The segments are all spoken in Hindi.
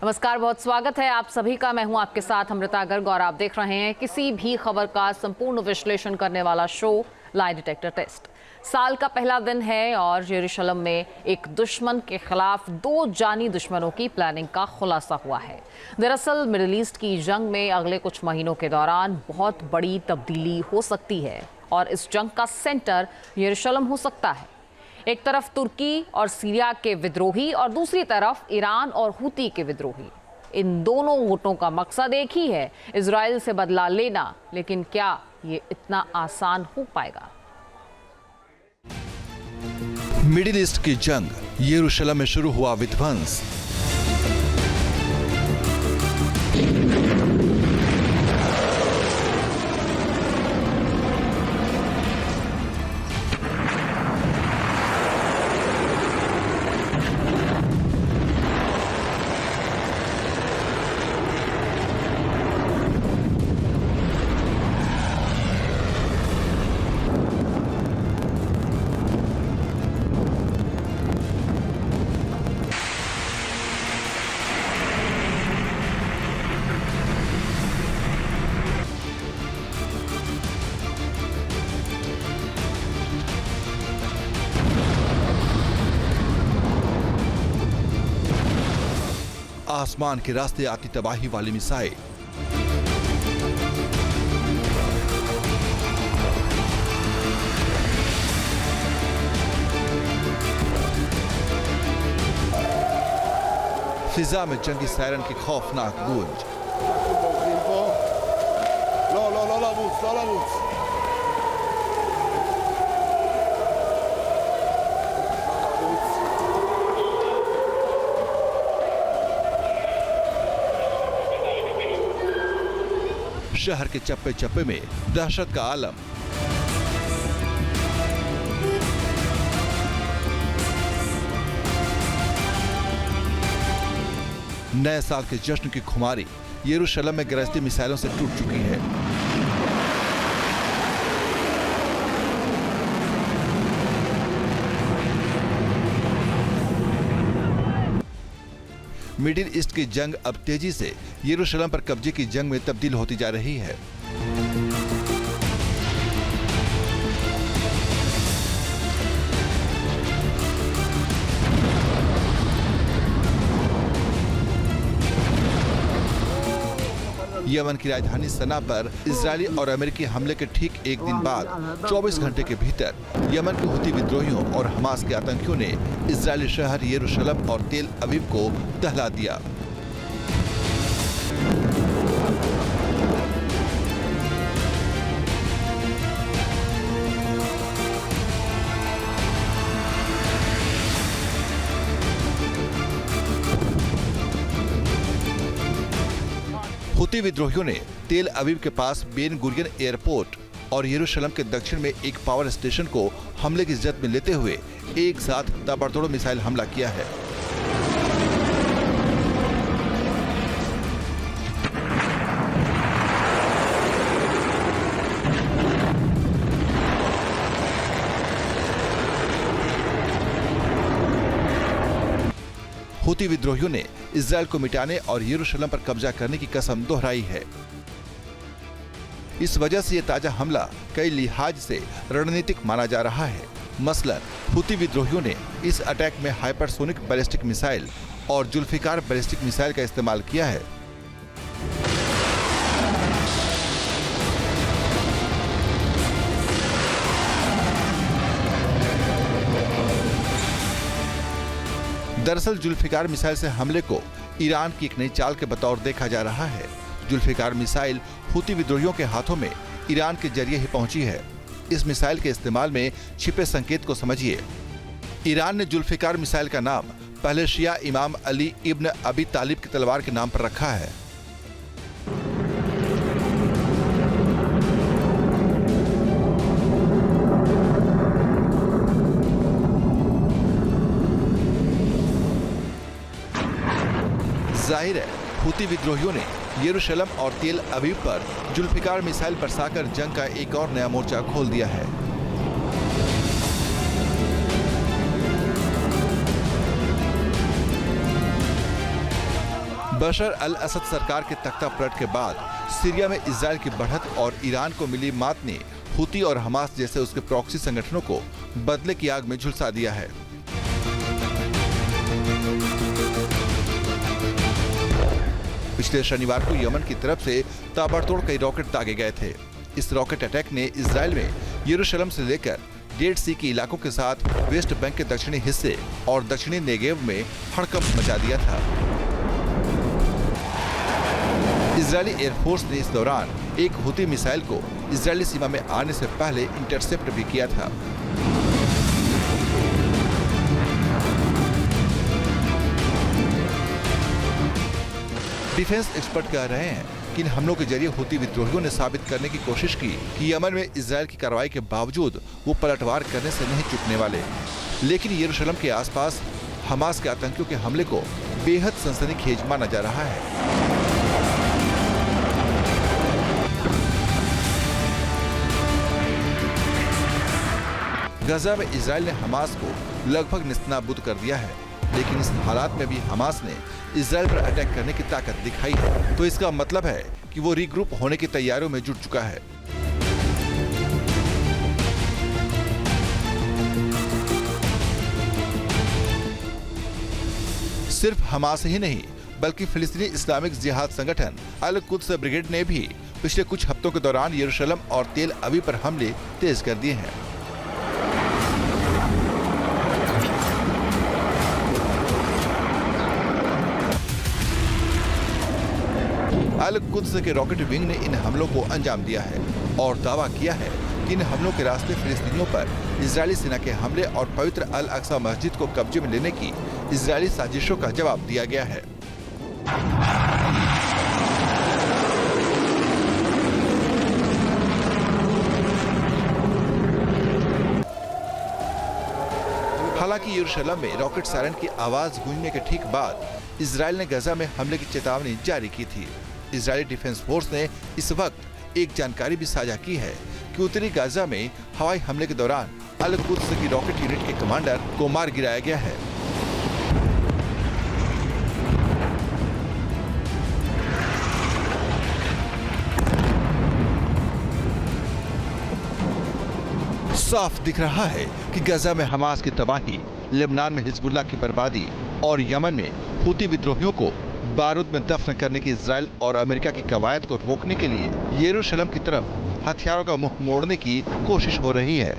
नमस्कार, बहुत स्वागत है आप सभी का। मैं हूं आपके साथ अमृता गर्ग और आप देख रहे हैं किसी भी खबर का संपूर्ण विश्लेषण करने वाला शो लाई डिटेक्टर टेस्ट। साल का पहला दिन है और यरूशलेम में एक दुश्मन के खिलाफ दो जानी दुश्मनों की प्लानिंग का खुलासा हुआ है। दरअसल मिडिल ईस्ट की जंग में अगले कुछ महीनों के दौरान बहुत बड़ी तब्दीली हो सकती है और इस जंग का सेंटर यरूशलेम हो सकता है। एक तरफ तुर्की और सीरिया के विद्रोही और दूसरी तरफ ईरान और हुती के विद्रोही। इन दोनों गुटों का मकसद एक ही है, इजराइल से बदला लेना। लेकिन क्या ये इतना आसान हो पाएगा? मिडिल ईस्ट की जंग, यरूशलेम में शुरू हुआ विध्वंस। आसमान के रास्ते आती तबाही वाली मिसाइल, फिजा में जंगी सायरन की खौफनाक गूंज। शहर के चप्पे चप्पे में दहशत का आलम। नए साल के जश्न की खुमारी यरूशलेम में गरजती मिसाइलों से टूट चुकी है। मिडिल ईस्ट की जंग अब तेजी से यरूशलेम पर कब्जे की जंग में तब्दील होती जा रही है। यमन की राजधानी सना पर इजरायली और अमेरिकी हमले के ठीक एक दिन बाद 24 घंटे के भीतर यमन के हुती विद्रोहियों और हमास के आतंकियों ने इजरायली शहर यरूशलेम और तेल अवीव को दहला दिया। हुती विद्रोहियों ने तेल अवीव के पास बेन गुरियन एयरपोर्ट और यरूशलेम के दक्षिण में एक पावर स्टेशन को हमले की जद में लेते हुए एक साथ ताबड़तोड़ मिसाइल हमला किया है। हुती विद्रोहियों ने इजरायल को मिटाने और यरूशलेम पर कब्जा करने की कसम दोहराई है। इस वजह से यह ताजा हमला कई लिहाज से रणनीतिक माना जा रहा है। मसलन हुती विद्रोहियों ने इस अटैक में हाइपरसोनिक बैलिस्टिक मिसाइल और जुल्फिकार बैलिस्टिक मिसाइल का इस्तेमाल किया है। दरअसल जुल्फिकार मिसाइल से हमले को ईरान की एक नई चाल के बतौर देखा जा रहा है। जुल्फिकार मिसाइल हुती विद्रोहियों के हाथों में ईरान के जरिए ही पहुंची है। इस मिसाइल के इस्तेमाल में छिपे संकेत को समझिए। ईरान ने जुल्फिकार मिसाइल का नाम पहले शिया इमाम अली इब्न अबी तालिब की तलवार के नाम पर रखा है। जाहिर है हुती विद्रोहियों ने यरूशलेम और तेल अवीव पर जुल्फिकार मिसाइल बरसाकर जंग का एक और नया मोर्चा खोल दिया है। बशर अल असद सरकार के तख्ता पलट के बाद सीरिया में इजराइल की बढ़त और ईरान को मिली मात ने हुती और हमास जैसे उसके प्रॉक्सी संगठनों को बदले की आग में झुलसा दिया है। पिछले शनिवार को यमन की तरफ से ताबड़तोड़ कई रॉकेट दागे गए थे। इस रॉकेट अटैक ने इजराइल में यरूशलेम से लेकर डेड सी के इलाकों के साथ वेस्ट बैंक के दक्षिणी हिस्से और दक्षिणी नेगेव में हड़कंप मचा दिया था। इजरायली एयरफोर्स ने इस दौरान एक हुती मिसाइल को इजरायली सीमा में आने से पहले इंटरसेप्ट भी किया था। डिफेंस एक्सपर्ट कह रहे हैं कि इन हमलों के जरिए हुती विद्रोहियों ने साबित करने की कोशिश की कि यमन में इजरायल की कार्रवाई के बावजूद वो पलटवार करने से नहीं चूकने वाले। लेकिन यरूशलेम के आसपास हमास के आतंकियों के हमले को बेहद सनसनीखेज माना जा रहा है। गजा में इजरायल ने हमास को लगभग निस्तनाबूद कर दिया है, लेकिन इस हालात में भी हमास ने इजरायल पर अटैक करने की ताकत दिखाई है, तो इसका मतलब है कि वो रीग्रुप होने की तैयारियों में जुट चुका है। सिर्फ हमास ही नहीं बल्कि फिलिस्तीनी इस्लामिक जिहाद संगठन अल कुद्स ब्रिगेड ने भी पिछले कुछ हफ्तों के दौरान यरूशलेम और तेल अवीव पर हमले तेज कर दिए हैं। अल कुद्स के रॉकेट विंग ने इन हमलों को अंजाम दिया है और दावा किया है कि इन हमलों के रास्ते फिलिस्तीनियों पर इजरायली सेना के हमले और पवित्र अल अक्सा मस्जिद को कब्जे में लेने की इजरायली साजिशों का जवाब दिया गया है। हालांकि यरूशलेम में रॉकेट सायरन की आवाज गूंजने के ठीक बाद इजरायल ने गजा में हमले की चेतावनी जारी की थी। इजरायली डिफेंस फोर्स ने इस वक्त एक जानकारी भी साझा की है कि उत्तरी गाजा में हवाई हमले के दौरान अल कुद्स की रॉकेट यूनिट के कमांडर को मार गिराया गया है। साफ दिख रहा है कि गजा में हमास की तबाही, लेबनान में हिजबुल्लाह की बर्बादी और यमन में हुती विद्रोहियों को बारूद में दफन करने की इजराइल और अमेरिका की कवायद को रोकने के लिए यरूशलेम की तरफ हथियारों का मुंह मोड़ने की कोशिश हो रही है।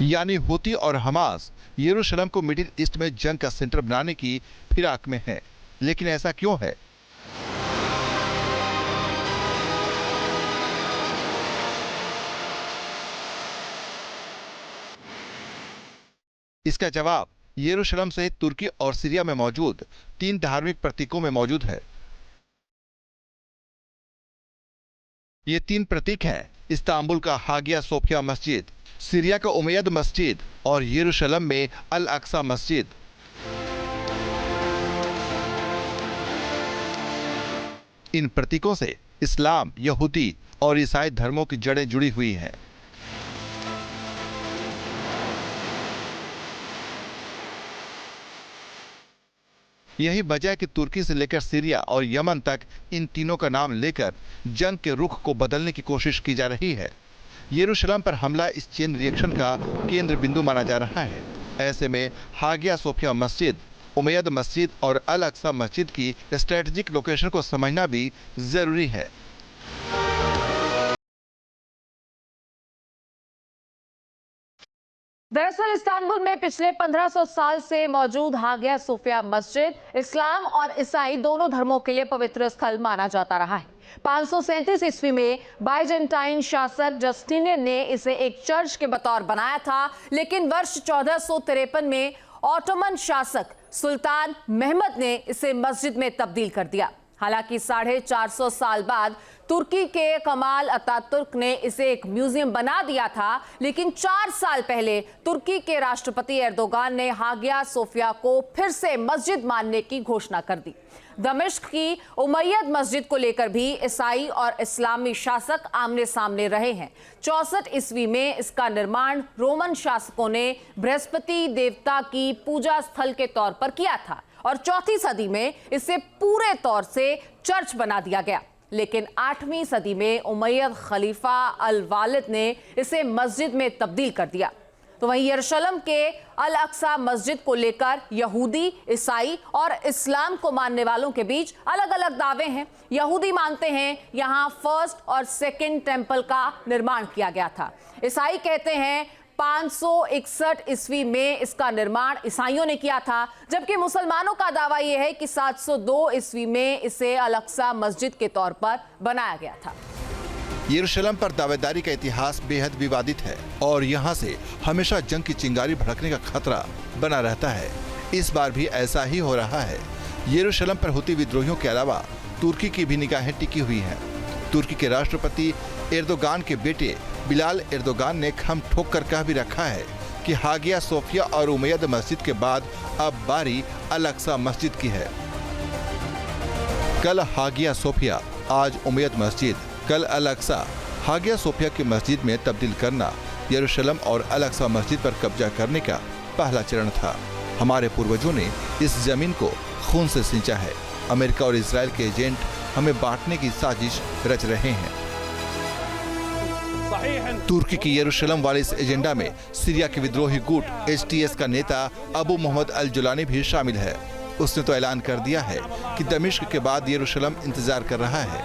यानी हुती और हमास यरूशलेम को मिडिल ईस्ट में जंग का सेंटर बनाने की फिराक में है। लेकिन ऐसा क्यों है? इसका जवाब यरूशलेम सहित तुर्की और सीरिया में मौजूद 3 धार्मिक प्रतीकों में मौजूद है। ये 3 प्रतीक हैं इस्तांबुल का हागिया सोफिया मस्जिद, सीरिया का उमैयद मस्जिद और यरूशलेम में अल अक्सा मस्जिद। इन प्रतीकों से इस्लाम, यहूदी और ईसाई धर्मों की जड़ें जुड़ी हुई हैं। यही वजह है कि तुर्की से लेकर सीरिया और यमन तक इन तीनों का नाम लेकर जंग के रुख को बदलने की कोशिश की जा रही है। यरूशलेम पर हमला इस चेन रिएक्शन का केंद्र बिंदु माना जा रहा है। ऐसे में हागिया सोफिया मस्जिद, उमैयद मस्जिद और अल अक्सा मस्जिद की स्ट्रेटेजिक लोकेशन को समझना भी जरूरी है। दरअसल इस्तांबुल में पिछले 1500 साल से मौजूद हागिया सोफिया मस्जिद इस्लाम और ईसाई दोनों धर्मों के लिए पवित्र स्थल माना जाता रहा है। 537 ईस्वी में बाइजेंटाइन शासक जस्टिनियन ने इसे एक चर्च के बतौर बनाया था, लेकिन वर्ष 1453 में ऑटोमन शासक सुल्तान महमद ने इसे मस्जिद में तब्दील कर दिया। हालांकि 450 साल बाद तुर्की के कमाल अतातुर्क ने इसे एक म्यूजियम बना दिया था, लेकिन 4 साल पहले तुर्की के राष्ट्रपति एर्दोगान ने हागिया सोफिया को फिर से मस्जिद मानने की घोषणा कर दी। दमिश्क की उमैयद मस्जिद को लेकर भी ईसाई और इस्लामी शासक आमने सामने रहे हैं। 64 ईस्वी में इसका निर्माण रोमन शासकों ने बृहस्पति देवता की पूजा स्थल के तौर पर किया था और 4वीं सदी में इसे पूरे तौर से चर्च बना दिया गया। लेकिन 8वीं सदी में उमैयद खलीफा अल वालिद ने इसे मस्जिद में तब्दील कर दिया। तो वहीं यरूशलेम के अल अक्सा मस्जिद को लेकर यहूदी, ईसाई और इस्लाम को मानने वालों के बीच अलग अलग दावे हैं। यहूदी मानते हैं यहां फर्स्ट और सेकंड टेंपल का निर्माण किया गया था। ईसाई कहते हैं 561 ईस्वी में इसका निर्माण ईसाइयों ने किया था, जबकि मुसलमानों का दावा यह है कि 702 ईस्वी में इसे अल अक्सा मस्जिद के तौर पर बनाया गया था। यरूशलेम पर दावेदारी का इतिहास बेहद विवादित है और यहाँ से हमेशा जंग की चिंगारी भड़कने का खतरा बना रहता है। इस बार भी ऐसा ही हो रहा है। यरूशलेम पर हुती विद्रोहियों के अलावा तुर्की की भी निगाहें टिकी हुई हैं। तुर्की के राष्ट्रपति एर्दोगान के बेटे बिलाल एर्दोगान ने खम ठोक कर कह भी रखा है कि हागिया सोफिया और उमैयद मस्जिद के बाद अब बारी अल अक्सा मस्जिद की है। कल हागिया सोफिया, आज उमैयद मस्जिद, कल अल अक्सा। हागिया सोफिया की मस्जिद में तब्दील करना यरूशलेम और अल अक्सा मस्जिद पर कब्जा करने का पहला चरण था। हमारे पूर्वजों ने इस जमीन को खून से सींचा है। अमेरिका और इजराइल के एजेंट हमें बांटने की साजिश रच रहे हैं। तुर्की की यरूशलेम वाले इस एजेंडा में सीरिया के विद्रोही गुट HTS का नेता अबू मोहम्मद अल जुलानी भी शामिल है। उसने तो ऐलान कर दिया है कि दमिश्क के बाद यरूशलेम इंतजार कर रहा है।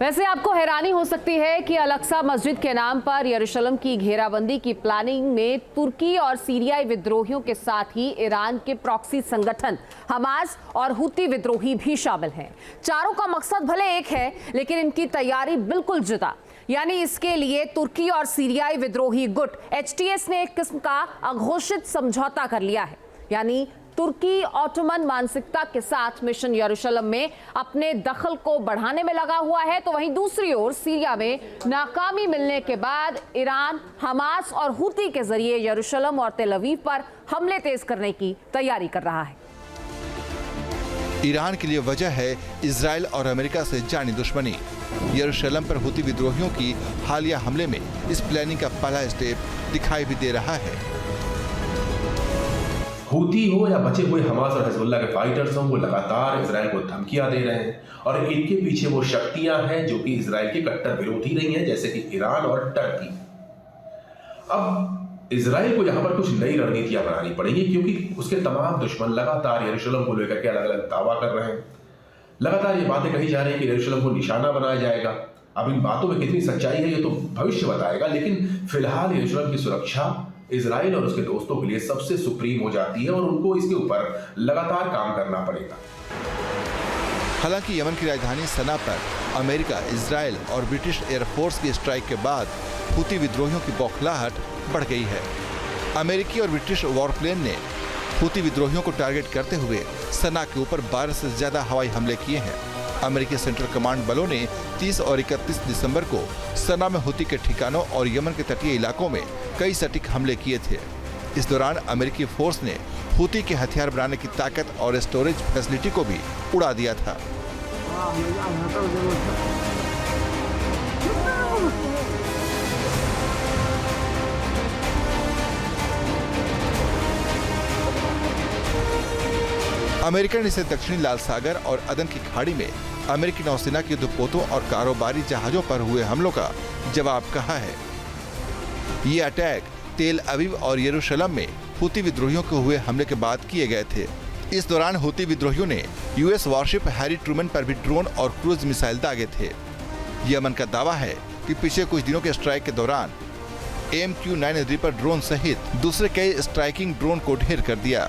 वैसे आपको हैरानी हो सकती है कि अल अक्सा मस्जिद के नाम पर यरूशलेम की घेराबंदी की प्लानिंग में तुर्की और सीरियाई विद्रोहियों के साथ ही ईरान के प्रॉक्सी संगठन हमास और हुती विद्रोही भी शामिल हैं। चारों का मकसद भले एक है, लेकिन इनकी तैयारी बिल्कुल जुदा। यानी इसके लिए तुर्की और सीरियाई विद्रोही गुट HTS ने एक किस्म का अघोषित समझौता कर लिया है। यानी तुर्की ऑटोमन मानसिकता के साथ मिशन यरूशलेम में अपने दखल को बढ़ाने में लगा हुआ है, तो वहीं दूसरी ओर सीरिया में नाकामी मिलने के बाद ईरान हमास और हुती के जरिए यरूशलेम और तेल अवीव पर हमले तेज करने की तैयारी कर रहा है। ईरान के लिए वजह है इजराइल और अमेरिका से जानी दुश्मनी। यरूशलेम पर हुती विद्रोहियों की हालिया हमले में इस प्लानिंग का पहला स्टेप दिखाई भी दे रहा है। हुती हो या बचे हुए हमास और हिजबुल्लाह के फाइटर्स हों, वो लगातार इजराइल को धमकियां दे रहे हैं और इनके पीछे वो शक्तियां हैं जो कि इजराइल के कट्टर विरोधी रही हैं, जैसे कि ईरान और टर्की। अब इजराइल को यहाँ पर कुछ नई रणनीतियां बनानी पड़ेगी, क्योंकि उसके तमाम दुश्मन लगातार यरूशलेम को लेकर के अलग अलग दावा कर रहे हैं। लगातार ये बातें कही जा रही है कि यरूशलेम को निशाना बनाया जाएगा। अब इन बातों में कितनी सच्चाई है ये तो भविष्य बताएगा, लेकिन फिलहाल यरूशलेम की सुरक्षा इजराइल और उसके दोस्तों के लिए सबसे सुप्रीम हो जाती है और उनको इसके ऊपर लगातार काम करना पड़ेगा। हालांकि यमन की राजधानी सना पर अमेरिका, इजराइल और ब्रिटिश एयरफोर्स की स्ट्राइक के बाद हुती विद्रोहियों की बौखलाहट बढ़ गई है। अमेरिकी और ब्रिटिश वॉरप्लेन ने हुती विद्रोहियों को टारगेट करते हुए सना के ऊपर 12 से ज्यादा हवाई हमले किए हैं। अमेरिकी सेंट्रल कमांड बलों ने 30 और 31 दिसंबर को सना में हुती के ठिकानों और यमन के तटीय इलाकों में कई सटीक हमले किए थे। इस दौरान अमेरिकी फोर्स ने हुती के हथियार बनाने की ताकत और स्टोरेज फैसिलिटी को भी उड़ा दिया था। अमेरिका ने इसे दक्षिणी लाल सागर और अदन की खाड़ी में अमेरिकी नौसेना के युद्धपोतों और कारोबारी जहाजों पर हुए हमलों का जवाब कहा है। ये अटैक तेल अवीव और यरूशलेम में हुती विद्रोहियों को हुए हमले के बाद किए गए थे। इस दौरान हुती विद्रोहियों ने US वॉरशिप हैरी ट्रूमन पर भी ड्रोन और क्रूज मिसाइल दागे थे। यमन का दावा है कि पिछले कुछ दिनों के स्ट्राइक के दौरान MQ-9 रीपर ड्रोन सहित दूसरे कई स्ट्राइकिंग ड्रोन को ढेर कर दिया।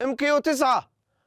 MQ-9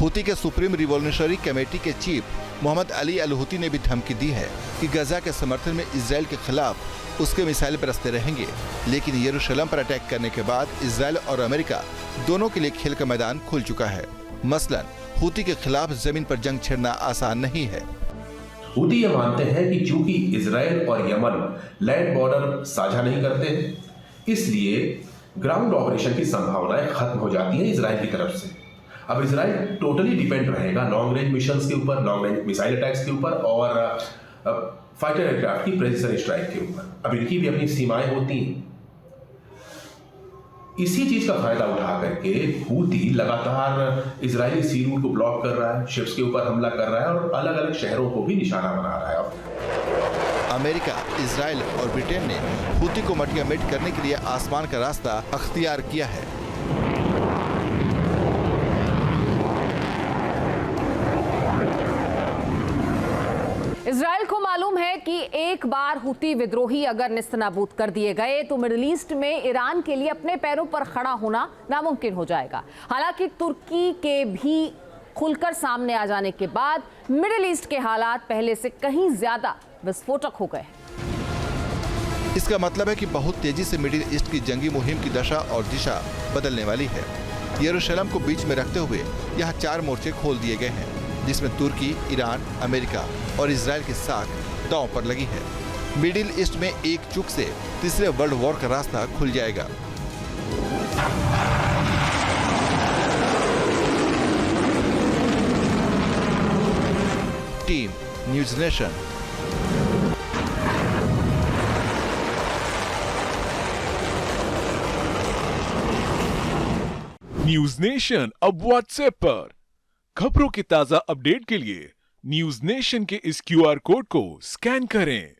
हुती के सुप्रीम रिवॉल्यूशनरी कमेटी के चीफ मोहम्मद अली अल हुती ने भी धमकी दी है कि गजा के समर्थन में इजराइल के खिलाफ उसके मिसाइल बरसते रहेंगे, लेकिन यरूशलेम पर अटैक करने के बाद इजराइल और अमेरिका दोनों के लिए खेल का मैदान खुल चुका है। मसलन हुती के खिलाफ जमीन पर जंग छेड़ना आसान नहीं है। हुती ये मानते हैं कि चूंकि इजराइल और यमन लैंड बॉर्डर साझा नहीं करते, इसलिए ग्राउंड ऑपरेशन की संभावनाएं खत्म हो जाती है इजराइल की तरफ से। अब इजराइल टोटली डिपेंड रहेगा लॉन्ग रेंज मिशंस के ऊपर, लॉन्ग रेंज मिसाइल अटैक्स के ऊपर और फाइटर एयरक्राफ्ट की प्रेसिशन स्ट्राइक के ऊपर। अब इनकी भी अपनी सीमाएं होती हैं। इसी चीज का फायदा उठा करके हुती लगातार इजरायली सी रूट को ब्लॉक कर रहा है, शिप्स के ऊपर हमला कर रहा है और अलग अलग शहरों को भी निशाना बना रहा है। अमेरिका, इजराइल और ब्रिटेन ने हुती को मटिया-मेट करने के लिए आसमान का रास्ता अख्तियार किया है। इजराइल को मालूम है कि एक बार हुती विद्रोही अगर निस्तनाबूद कर दिए गए तो मिडिल ईस्ट में ईरान के लिए अपने पैरों पर खड़ा होना नामुमकिन हो जाएगा। हालांकि तुर्की के भी खुलकर सामने आ जाने के बाद मिडिल ईस्ट के हालात पहले से कहीं ज्यादा विस्फोटक हो गए हैं। इसका मतलब है कि बहुत तेजी से मिडिल ईस्ट की जंगी मुहिम की दशा और दिशा बदलने वाली है। यरूशलेम को बीच में रखते हुए यहाँ 4 मोर्चे खोल दिए गए हैं, जिसमें तुर्की, ईरान, अमेरिका और इजराइल की साख दांव पर लगी है। मिडिल ईस्ट में एक चूक से तीसरे वर्ल्ड वॉर का रास्ता खुल जाएगा। Team news nation. News nation अब व्हाट्सएप पर खबरों की ताजा अपडेट के लिए न्यूज़ नेशन के इस QR कोड को स्कैन करें।